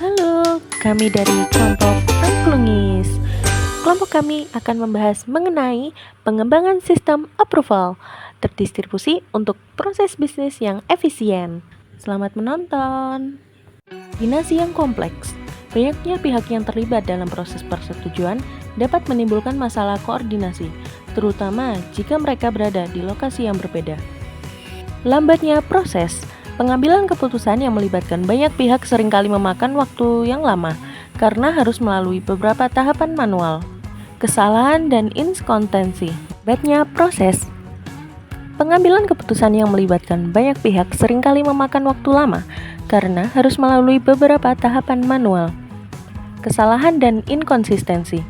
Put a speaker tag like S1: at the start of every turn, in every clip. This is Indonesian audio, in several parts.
S1: Halo, kami dari kelompok Angklungis. Kelompok kami akan membahas mengenai pengembangan sistem approval terdistribusi untuk proses bisnis yang efisien. Selamat menonton. Koordinasi yang kompleks. Banyaknya pihak yang terlibat dalam proses persetujuan dapat menimbulkan masalah koordinasi, terutama jika mereka berada di lokasi yang berbeda. Lambatnya proses. Pengambilan keputusan yang melibatkan banyak pihak seringkali memakan waktu yang lama karena harus melalui beberapa tahapan manual. Kesalahan dan inkonsistensi. Lambatnya proses. Pengambilan keputusan yang melibatkan banyak pihak seringkali memakan waktu lama karena harus melalui beberapa tahapan manual. Kesalahan dan inkonsistensi.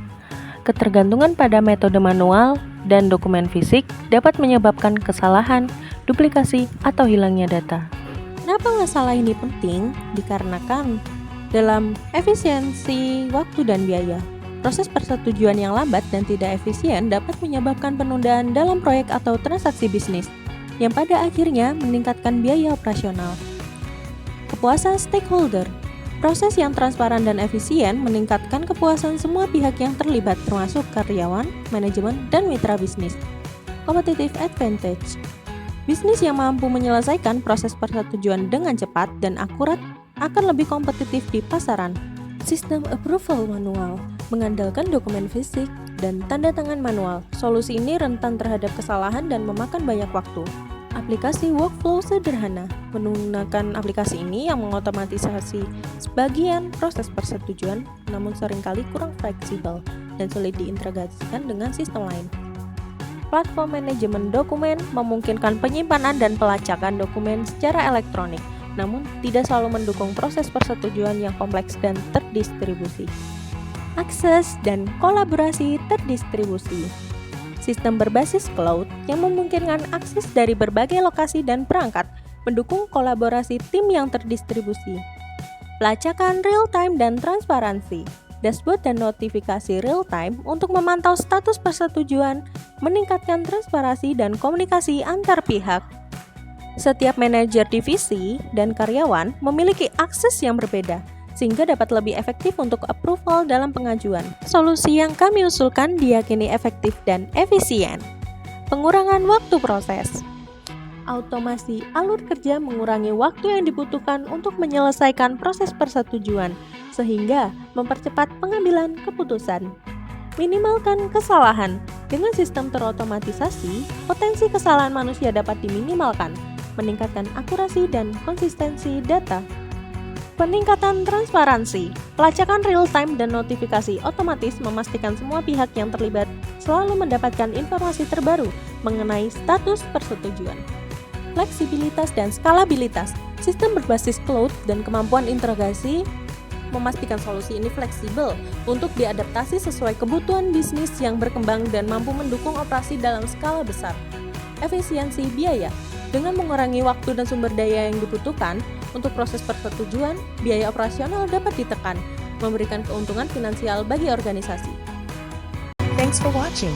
S1: Ketergantungan pada metode manual dan dokumen fisik dapat menyebabkan kesalahan, duplikasi, atau hilangnya data. Kenapa masalah ini penting? Dikarenakan dalam efisiensi waktu dan biaya. Proses persetujuan yang lambat dan tidak efisien dapat menyebabkan penundaan dalam proyek atau transaksi bisnis, yang pada akhirnya meningkatkan biaya operasional. Kepuasan stakeholder. Proses yang transparan dan efisien meningkatkan kepuasan semua pihak yang terlibat, termasuk karyawan, manajemen, dan mitra bisnis. Competitive advantage. Bisnis yang mampu menyelesaikan proses persetujuan dengan cepat dan akurat akan lebih kompetitif di pasaran. Sistem approval manual mengandalkan dokumen fisik dan tanda tangan manual. Solusi ini rentan terhadap kesalahan dan memakan banyak waktu. Aplikasi workflow sederhana. Menggunakan aplikasi ini yang mengotomatisasi sebagian proses persetujuan, namun seringkali kurang fleksibel dan sulit diintegrasikan dengan sistem lain. Platform manajemen dokumen memungkinkan penyimpanan dan pelacakan dokumen secara elektronik, namun tidak selalu mendukung proses persetujuan yang kompleks dan terdistribusi. Akses dan kolaborasi terdistribusi. Sistem berbasis cloud yang memungkinkan akses dari berbagai lokasi dan perangkat, mendukung kolaborasi tim yang terdistribusi. Pelacakan real-time dan transparansi. Dashboard dan notifikasi real-time untuk memantau status persetujuan, meningkatkan transparansi dan komunikasi antar pihak. Setiap manajer divisi dan karyawan memiliki akses yang berbeda, sehingga dapat lebih efektif untuk approval dalam pengajuan. Solusi yang kami usulkan diyakini efektif dan efisien. Pengurangan waktu proses. Automasi alur kerja mengurangi waktu yang dibutuhkan untuk menyelesaikan proses persetujuan, sehingga mempercepat pengambilan keputusan. Minimalkan kesalahan. Dengan sistem terotomatisasi, potensi kesalahan manusia dapat diminimalkan, meningkatkan akurasi dan konsistensi data. Peningkatan transparansi. Pelacakan real-time dan notifikasi otomatis memastikan semua pihak yang terlibat selalu mendapatkan informasi terbaru mengenai status persetujuan. Fleksibilitas dan skalabilitas. Sistem berbasis cloud dan kemampuan integrasi memastikan solusi ini fleksibel untuk diadaptasi sesuai kebutuhan bisnis yang berkembang dan mampu mendukung operasi dalam skala besar. Efisiensi biaya. Dengan mengurangi waktu dan sumber daya yang dibutuhkan untuk proses persetujuan, biaya operasional dapat ditekan, memberikan keuntungan finansial bagi organisasi.
S2: Thanks for watching.